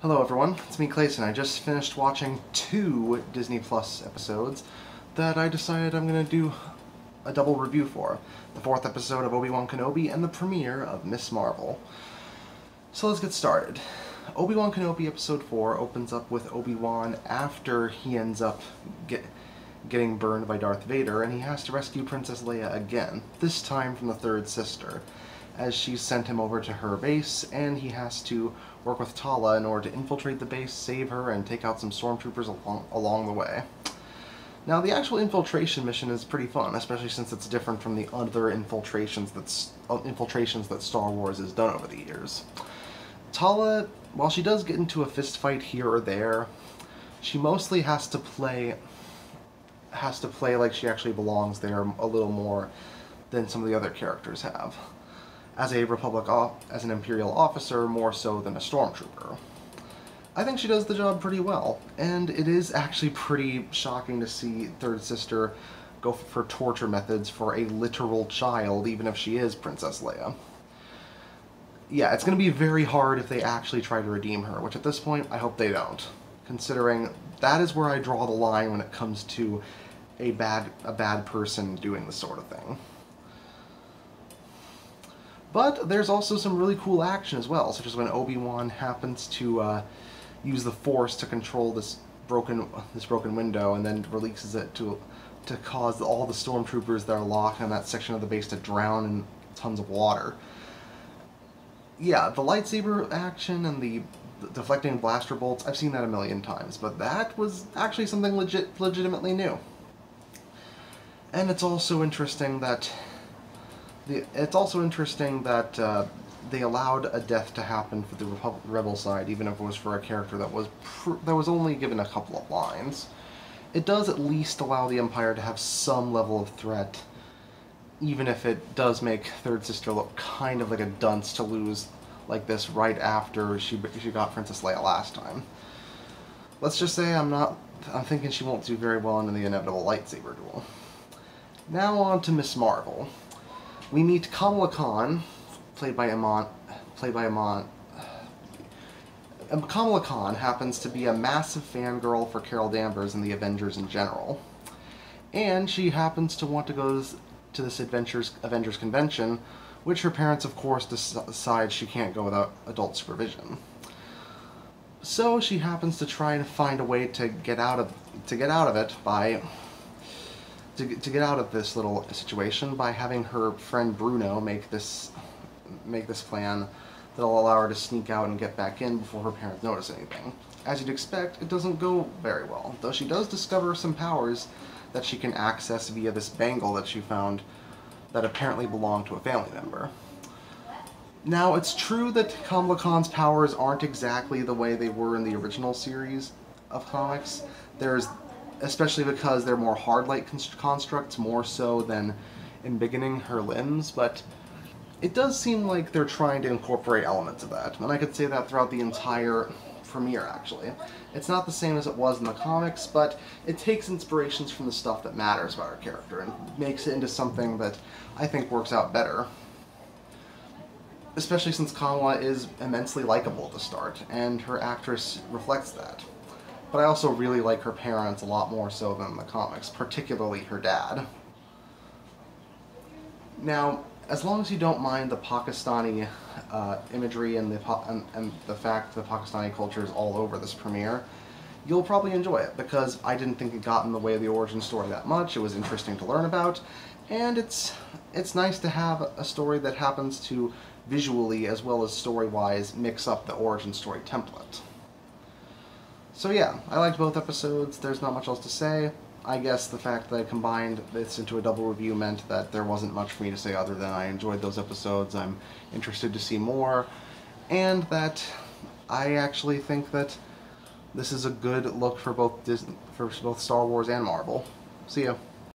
Hello everyone, it's me Clayson. I just finished watching 2 Disney Plus episodes that I decided I'm going to do a double review for. The 4th episode of Obi Wan Kenobi and the premiere of Ms. Marvel. So let's get started. Obi Wan Kenobi episode 4 opens up with Obi-Wan after he ends up getting burned by Darth Vader, and he has to rescue Princess Leia again, this time from the third sister, as she's sent him over to her base, and he has to work with Tlaala in order to infiltrate the base, save her, and take out some stormtroopers along the way. Now, the actual infiltration mission is pretty fun, especially since it's different from the other infiltrations that Star Wars has done over the years. Tlaala, while she does get into a fist fight here or there, she mostly has to play like she actually belongs there a little more than some of the other characters have. As an Imperial officer, more so than a Stormtrooper. I think she does the job pretty well, and it is actually pretty shocking to see Third Sister go for torture methods for a literal child, even if she is Princess Leia. Yeah, it's going to be very hard if they actually try to redeem her, which at this point, I hope they don't, considering that is where I draw the line when it comes to a bad person doing this sort of thing. But there's also some really cool action as well, such as when Obi-Wan happens to use the Force to control this broken window, and then releases it to cause all the stormtroopers that are locked in that section of the base to drown in tons of water. Yeah, the lightsaber action and the deflecting blaster bolts, I've seen that a million times, but that was actually something legitimately new. And it's also interesting that they allowed a death to happen for the Rebel side, even if it was for a character that was only given a couple of lines. It does at least allow the Empire to have some level of threat, even if it does make Third Sister look kind of like a dunce to lose like this right after she got Princess Leia last time. Let's just say I'm thinking she won't do very well in the inevitable lightsaber duel. Now on to Ms. Marvel. We meet Kamala Khan, played by Amon. Kamala Khan happens to be a massive fangirl for Carol Danvers and the Avengers in general. And she happens to want to go to this Avengers convention, which her parents, of course, decide she can't go without adult supervision. So she happens to try and find a way to get out of this little situation by having her friend Bruno make this plan that'll allow her to sneak out and get back in before her parents notice anything. As you'd expect, it doesn't go very well, though she does discover some powers that she can access via this bangle that she found that apparently belonged to a family member. Now, it's true that Kamala Khan's powers aren't exactly the way they were in the original series of comics. Especially because they're more hard-light constructs, more so than embiggening her limbs, but it does seem like they're trying to incorporate elements of that, and I could say that throughout the entire premiere, actually. It's not the same as it was in the comics, but it takes inspirations from the stuff that matters about her character and makes it into something that I think works out better. Especially since Kamala is immensely likable at the start, and her actress reflects that. But I also really like her parents a lot more so than the comics, particularly her dad. Now, as long as you don't mind the Pakistani imagery and the fact that Pakistani culture is all over this premiere, you'll probably enjoy it, because I didn't think it got in the way of the origin story that much. It was interesting to learn about, and it's nice to have a story that happens to visually as well as story-wise mix up the origin story template. So yeah, I liked both episodes. There's not much else to say. I guess the fact that I combined this into a double review meant that there wasn't much for me to say other than I enjoyed those episodes, I'm interested to see more, and that I actually think that this is a good look for both Star Wars and Marvel. See ya.